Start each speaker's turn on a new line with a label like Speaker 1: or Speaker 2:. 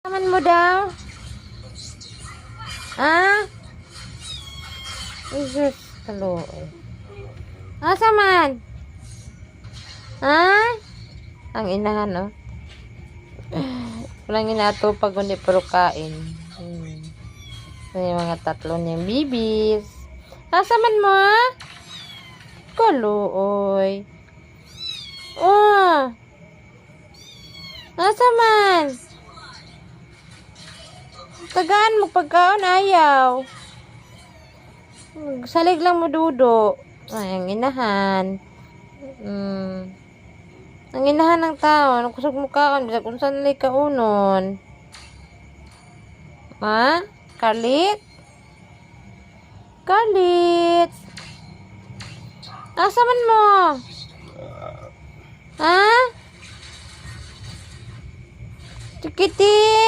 Speaker 1: Naman mo daw? Ah? Jesus, talo. Asa man? Ah? Ang inahan, no? Walang inato pag hindi pero kain. Yung mga tatlo niyang bibis. Asa man mo, ah? Kaluoy. Oh. Asa man? Tagaan mo pagkaon ayaw. Salig lang mo dudo. Ay, ang inahan. Ang inahan ng tao. Kusog mo kaon. Bisa kung saan nalay kaunon. Ha? Kalit? Kalit. Asa man mo? Ha? Tikiti.